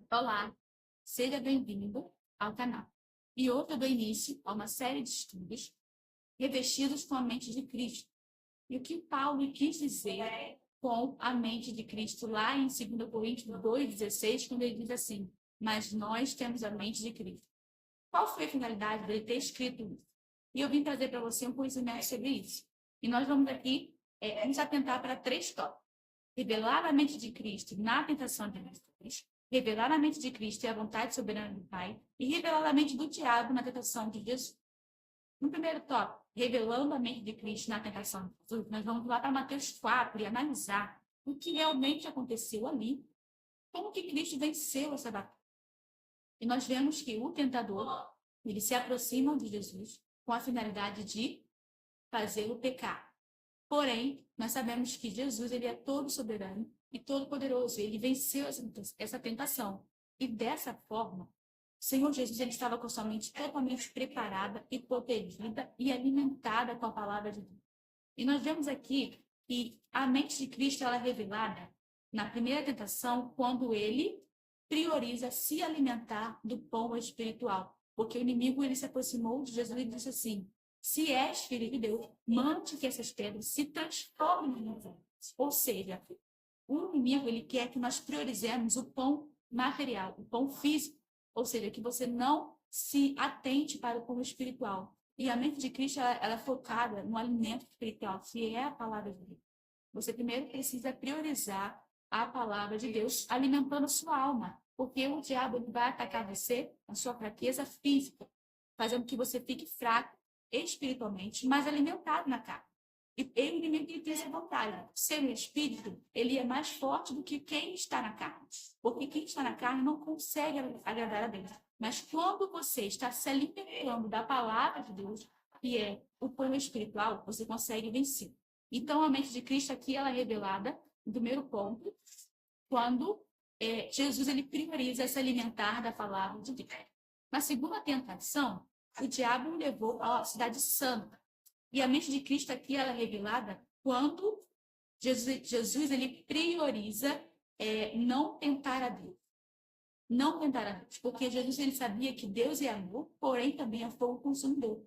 Olá, seja bem-vindo ao canal. E hoje eu dou início a uma série de estudos revestidos com a mente de Cristo. E o que Paulo quis dizer com a mente de Cristo lá em 2 Coríntios 2,16, quando ele diz assim: mas nós temos a mente de Cristo. Qual foi a finalidade dele ter escrito isso? E eu vim trazer para você um conhecimento sobre isso. E nós vamos aqui nos atentar para 3 tópicos: revelar a mente de Cristo na tentação de Jesus, revelar a mente de Cristo e a vontade soberana do Pai, e revelar a mente do diabo na tentação de Jesus. No primeiro tópico, revelando a mente de Cristo na tentação de Jesus, nós vamos lá para Mateus 4 e analisar o que realmente aconteceu ali, como que Cristo venceu essa batalha. E nós vemos que o tentador, ele se aproxima de Jesus com a finalidade de fazê-lo pecar. Porém, nós sabemos que Jesus, ele é todo soberano e todo poderoso. Ele venceu essa tentação. E dessa forma, o Senhor Jesus, ele estava com sua mente totalmente preparada e protegida e alimentada com a palavra de Deus. E nós vemos aqui que a mente de Cristo, ela é revelada na primeira tentação, quando ele prioriza se alimentar do pão espiritual. Porque o inimigo, ele se aproximou de Jesus e disse assim: se és filho de Deus, mande que essas pedras se transformem em pão. Ou seja, o inimigo, ele quer que nós priorizemos o pão material, o pão físico. Ou seja, que você não se atente para o pão espiritual. E a mente de Cristo, ela é focada no alimento espiritual, que é a palavra de Deus. Você primeiro precisa priorizar a palavra de Deus, alimentando a sua alma. Porque o diabo, ele vai atacar você, a sua fraqueza física, fazendo que você fique fraco espiritualmente, mas alimentado na carne. E o inimigo, ele tem essa vantagem. Ser um espírito, ele é mais forte do que quem está na carne. Porque quem está na carne não consegue agradar a Deus. Mas quando você está se alimentando da palavra de Deus, que é o pão espiritual, você consegue vencer. Então, a mente de Cristo aqui, ela é revelada no primeiro ponto, quando Jesus, ele prioriza se alimentar da palavra de Deus. Na segunda tentação, o diabo o levou à cidade santa. E a mente de Cristo aqui, ela é revelada quando Jesus ele prioriza não tentar a Deus. Não tentar a Deus. Porque Jesus, ele sabia que Deus é amor, porém também é fogo consumidor.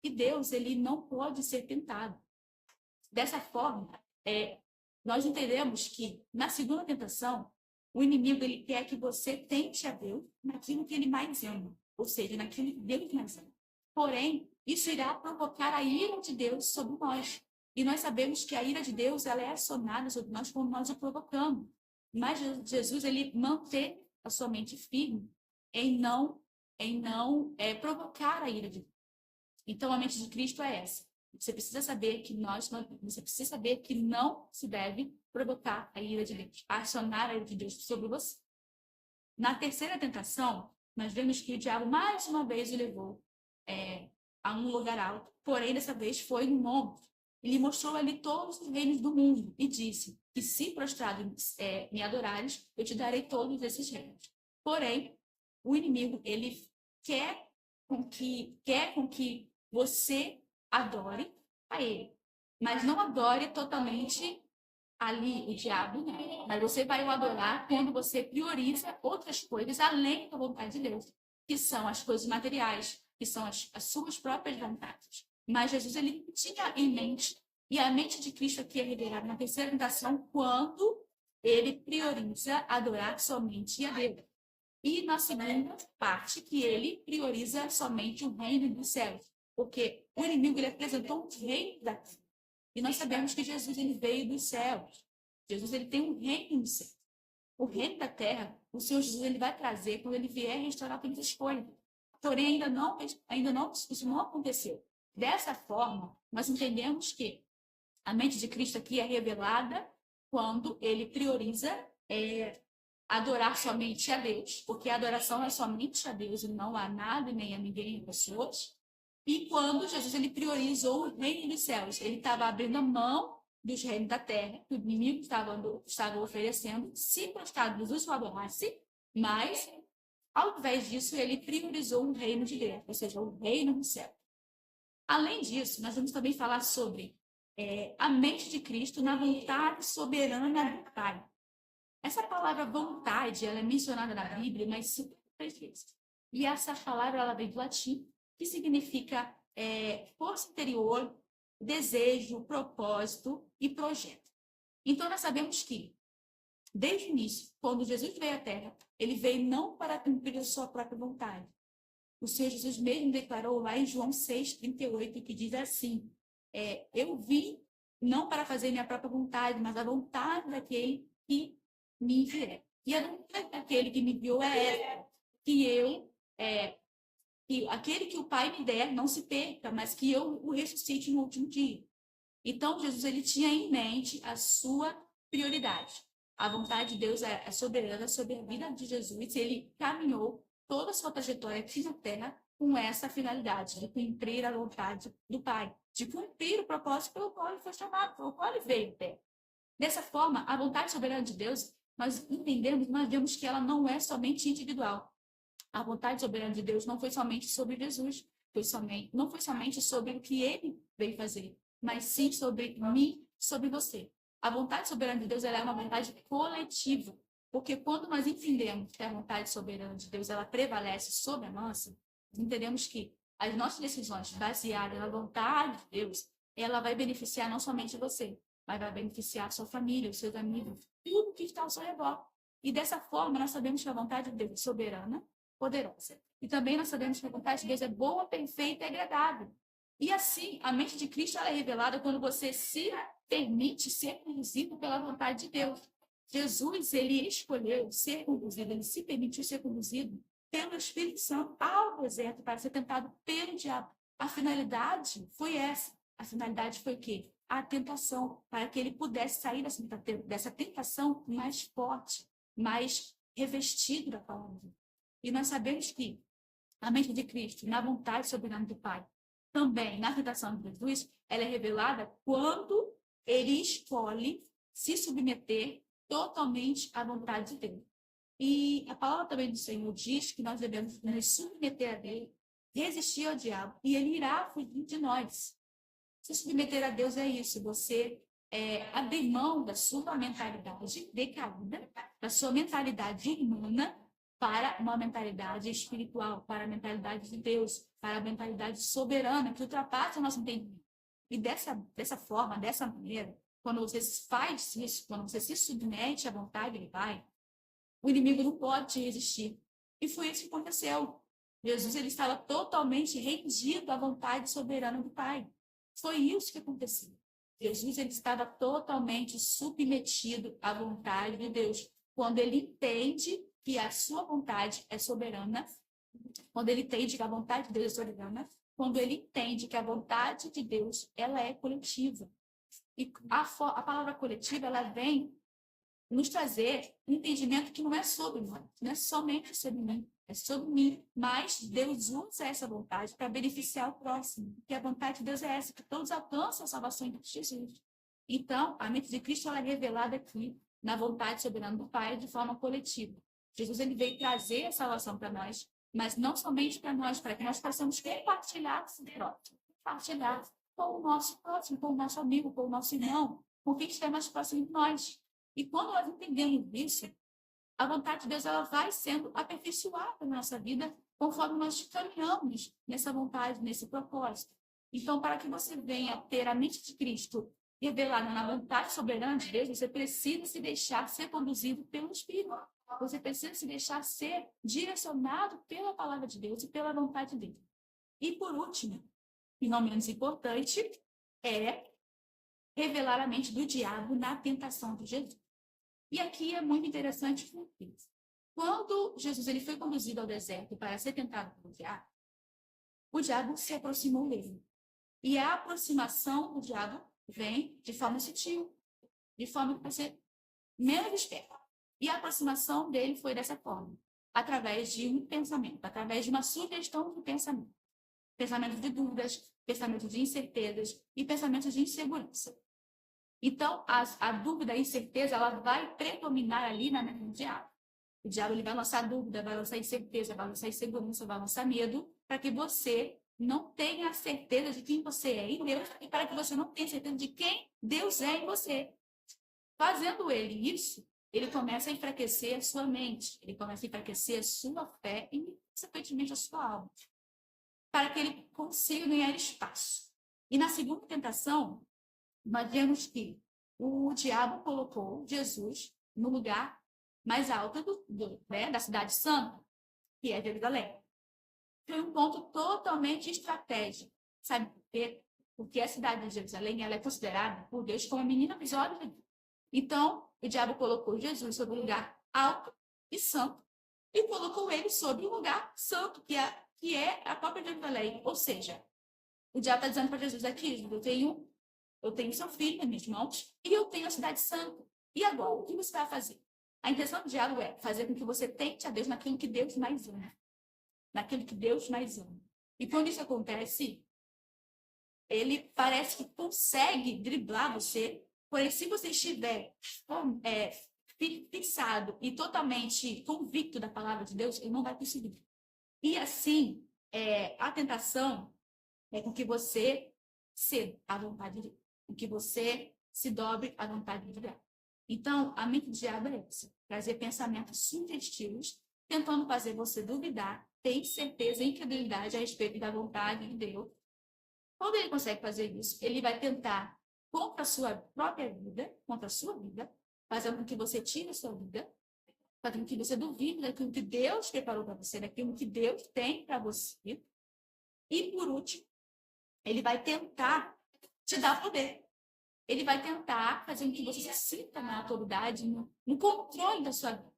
E Deus, ele não pode ser tentado. Dessa forma, nós entendemos que na segunda tentação, o inimigo, ele quer que você tente a Deus naquilo que ele mais ama. Ou seja, naquilo que Deus mais ama. Porém, isso irá provocar a ira de Deus sobre nós. E nós sabemos que a ira de Deus, ela é acionada sobre nós quando nós o provocamos. Mas Jesus, ele mantém a sua mente firme em não provocar a ira de Deus. Então, a mente de Cristo é essa. Você precisa saber que não se deve provocar a ira de Deus, acionar a ira de Deus sobre você. Na terceira tentação, nós vemos que o diabo mais uma vez o levou a um lugar alto, porém dessa vez foi no monte. Ele mostrou ali todos os reinos do mundo e disse que se prostrado me adorares, eu te darei todos esses reinos. Porém, o inimigo, ele quer com que você adore a ele, mas não adore totalmente ali o diabo, né? Mas você vai o adorar quando você prioriza outras coisas além da vontade de Deus, que são as coisas materiais, que são as suas próprias vontades. Mas Jesus, ele tinha em mente, e a mente de Cristo aqui é revelada na terceira tentação, quando ele prioriza adorar somente a Deus. E na segunda parte, que ele prioriza somente o reino dos céus. Porque o inimigo, ele apresentou um reino da terra. E nós sabemos que Jesus, ele veio dos céus. Jesus, ele tem um reino dos céus. O reino da terra, o Senhor Jesus, ele vai trazer quando ele vier restaurar todas as coisas. Porém, isso não aconteceu. Dessa forma, nós entendemos que a mente de Cristo aqui é revelada quando ele prioriza adorar somente a Deus, porque a adoração é somente a Deus e não a nada, nem a ninguém, nem pessoas. E quando Jesus, ele priorizou o reino dos céus, ele estava abrindo a mão dos reinos da terra, que o inimigo estava oferecendo, se prostrado Jesus o adorasse, mas, ao invés disso, ele priorizou o reino de Deus, ou seja, o reino do céu. Além disso, nós vamos também falar sobre a mente de Cristo na vontade soberana do Pai. Essa palavra vontade, ela é mencionada na Bíblia, mas 53 vezes. E essa palavra, ela vem do latim, que significa força interior, desejo, propósito e projeto. Então, nós sabemos que, desde o início, quando Jesus veio à Terra, ele veio não para cumprir a sua própria vontade. O Senhor Jesus mesmo declarou lá em João 6,38, que diz assim, eu vim não para fazer minha própria vontade, mas a vontade daquele que me enviou. E a vontade daquele que me enviou é essa, que aquele que o Pai me der não se perca, mas que eu o ressuscite no último dia. Então, Jesus ele tinha em mente a sua prioridade. A vontade de Deus é soberana sobre a vida de Jesus e ele caminhou toda a sua trajetória aqui na Terra com essa finalidade, de cumprir a vontade do Pai, de cumprir o propósito pelo qual ele foi chamado, pelo qual ele veio à Terra. Dessa forma, a vontade soberana de Deus, nós entendemos, nós vemos que ela não é somente individual. A vontade soberana de Deus não foi somente sobre Jesus, não foi somente sobre o que ele veio fazer, mas sim sobre mim, sobre você. A vontade soberana de Deus ela é uma vontade coletiva, porque quando nós entendemos que a vontade soberana de Deus ela prevalece sobre a nossa, entendemos que as nossas decisões baseadas na vontade de Deus, ela vai beneficiar não somente você, mas vai beneficiar a sua família, os seus amigos, tudo que está ao seu redor. E dessa forma, nós sabemos que a vontade de Deus é soberana, poderosa. E também nós sabemos que a vontade de Deus é boa, perfeita e agradável. E assim, a mente de Cristo ela é revelada quando você se permite ser conduzido pela vontade de Deus. Jesus, ele escolheu ser conduzido, ele se permitiu ser conduzido pelo Espírito Santo ao deserto para ser tentado pelo diabo. A finalidade foi essa. A finalidade foi o quê? A tentação, para que ele pudesse sair dessa tentação mais forte, mais revestido da palavra. E nós sabemos que a mente de Cristo, na vontade soberana do Pai, também na tentação de Jesus, ela é revelada quando ele escolhe se submeter totalmente à vontade de Deus. E a palavra também do Senhor diz que nós devemos nos submeter a Deus, resistir ao diabo, e ele irá fugir de nós. Se submeter a Deus é isso, você abrir mão da sua mentalidade decaída, da sua mentalidade humana, para uma mentalidade espiritual, para a mentalidade de Deus, para a mentalidade soberana, que ultrapassa o nosso entendimento. E dessa forma, dessa maneira, quando você faz isso, quando você se submete à vontade do Pai, o inimigo não pode te resistir. E foi isso que aconteceu. Jesus ele estava totalmente rendido à vontade soberana do Pai. Foi isso que aconteceu. Jesus ele estava totalmente submetido à vontade de Deus. Quando ele entende que a sua vontade é soberana, quando ele entende que a vontade de Deus é soberana, quando ele entende que a vontade de Deus ela é coletiva. E a palavra coletiva ela vem nos trazer um entendimento que não é sobre nós, não é somente sobre mim, é sobre mim. Mas Deus usa essa vontade para beneficiar o próximo, porque a vontade de Deus é essa, que todos alcançam a salvação em Cristo Jesus. Então, a mente de Cristo ela é revelada aqui na vontade soberana do Pai de forma coletiva. Jesus ele veio trazer a salvação para nós, mas não somente para nós, para que nós possamos compartilhar com o próximo, compartilhar com o nosso próximo, com o nosso amigo, com o nosso irmão, com quem estiver mais próximo de nós. E quando nós entendemos isso, a vontade de Deus ela vai sendo aperfeiçoada na nossa vida conforme nós caminhamos nessa vontade, nesse propósito. Então, para que você venha ter a mente de Cristo revelada na vontade soberana de Deus, você precisa se deixar ser conduzido pelo Espírito. Você precisa se deixar ser direcionado pela palavra de Deus e pela vontade dele. E por último, e não menos importante, é revelar a mente do diabo na tentação de Jesus. E aqui é muito interessante porque quando Jesus ele foi conduzido ao deserto para ser tentado pelo diabo, o diabo se aproximou dele. E a aproximação do diabo vem de forma sutil, de forma que você menos espera. E a aproximação dele foi dessa forma, através de um pensamento, através de uma sugestão de pensamento. Pensamento de dúvidas, pensamento de incertezas e pensamento de insegurança. Então, a dúvida e a incerteza, ela vai predominar ali na mente do diabo. O diabo ele vai lançar dúvida, vai lançar incerteza, vai lançar insegurança, vai lançar medo, para que você não tenha certeza de quem você é em Deus e para que você não tenha certeza de quem Deus é em você. Fazendo ele isso, ele começa a enfraquecer a sua mente, ele começa a enfraquecer a sua fé e, consequentemente, a sua alma, para que ele consiga ganhar espaço. E na segunda tentação, nós vemos que o diabo colocou Jesus no lugar mais alto da cidade santa, que é Jerusalém. Foi um ponto totalmente estratégico, sabe por quê? Porque a cidade de Jerusalém ela é considerada por Deus como a menina dos olhos de Deus. Então, o diabo colocou Jesus sobre um lugar alto e santo e colocou ele sobre um lugar santo, que é a própria Jerusalém. Ou seja, o diabo está dizendo para Jesus aqui, eu tenho seu filho nas minhas mãos e eu tenho a cidade santa. E agora, o que você vai fazer? A intenção do diabo é fazer com que você tente a Deus naquilo que Deus mais ama. Naquilo que Deus mais ama. E quando isso acontece, ele parece que consegue driblar você, porém, se você estiver fixado e totalmente convicto da palavra de Deus, ele não vai conseguir. E assim, a tentação é com que você ceda à vontade de Deus, com que você se dobre à vontade de Deus. Então, a mente do diabo é essa, trazer pensamentos sugestivos, tentando fazer você duvidar, ter incerteza e incredulidade a respeito da vontade de Deus. Quando ele consegue fazer isso, ele vai tentar contra a sua própria vida, contra a sua vida, fazendo com que você tire a sua vida, fazendo com que você duvide daquilo que Deus preparou para você, daquilo que Deus tem para você. E, por último, ele vai tentar te dar poder. Ele vai tentar fazer com que você se sinta na autoridade, no controle da sua vida.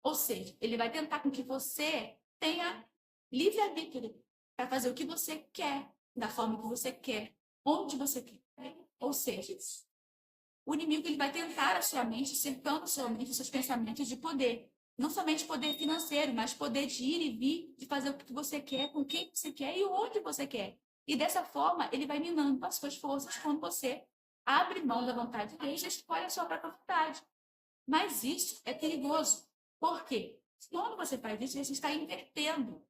Ou seja, ele vai tentar com que você tenha livre-arbítrio para fazer o que você quer, da forma que você quer, onde você quer. Ou seja, o inimigo ele vai tentar a sua mente, cercando a sua mente, os seus pensamentos de poder. Não somente poder financeiro, mas poder de ir e vir, de fazer o que você quer, com quem você quer e onde você quer. E dessa forma, ele vai minando as suas forças quando você abre mão da vontade de Deus e escolhe a sua própria vontade. Mas isso é perigoso. Por quê? Quando você faz isso, você está invertendo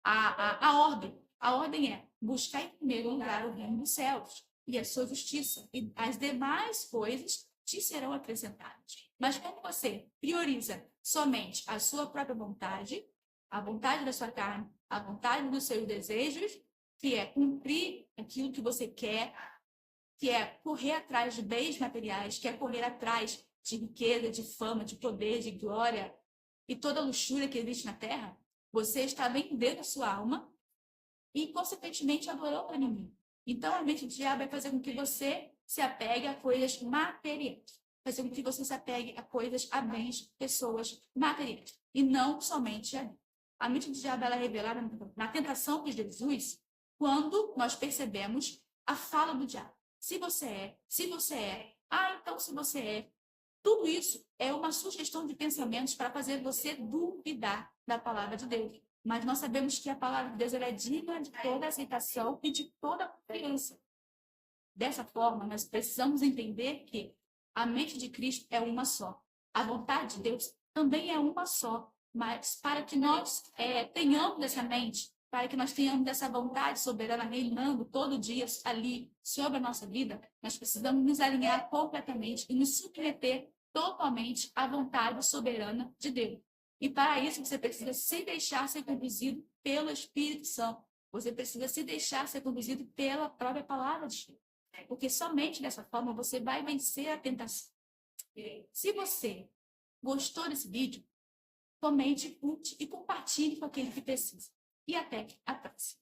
a ordem. A ordem é buscar em primeiro lugar o reino dos céus e a sua justiça. E as demais coisas te serão acrescentadas. Mas quando você prioriza somente a sua própria vontade, a vontade da sua carne, a vontade dos seus desejos, que é cumprir aquilo que você quer, que é correr atrás de bens materiais, que é correr atrás de riqueza, de fama, de poder, de glória e toda a luxúria que existe na terra, você está vendendo a sua alma e, consequentemente, adorando o inimigo. Então, a mente do diabo vai fazer com que você se apegue a coisas materiais, fazer com que você se apegue a coisas, a bens, pessoas materiais, e não somente a Deus. A mente do diabo ela é revelada na tentação de Jesus quando nós percebemos a fala do diabo. Se você é, então se você é. Tudo isso é uma sugestão de pensamentos para fazer você duvidar da palavra de Deus. Mas nós sabemos que a palavra de Deus ela é digna de toda aceitação e de toda confiança. Dessa forma, nós precisamos entender que a mente de Cristo é uma só. A vontade de Deus também é uma só. Mas para que nós tenhamos essa mente, para que nós tenhamos essa vontade soberana reinando todo dia ali sobre a nossa vida, nós precisamos nos alinhar completamente e nos submeter totalmente à vontade soberana de Deus. E para isso você precisa se deixar ser conduzido pelo Espírito Santo. Você precisa se deixar ser conduzido pela própria palavra de Deus. Porque somente dessa forma você vai vencer a tentação. Se você gostou desse vídeo, comente, curte e compartilhe com aquele que precisa. E até a próxima.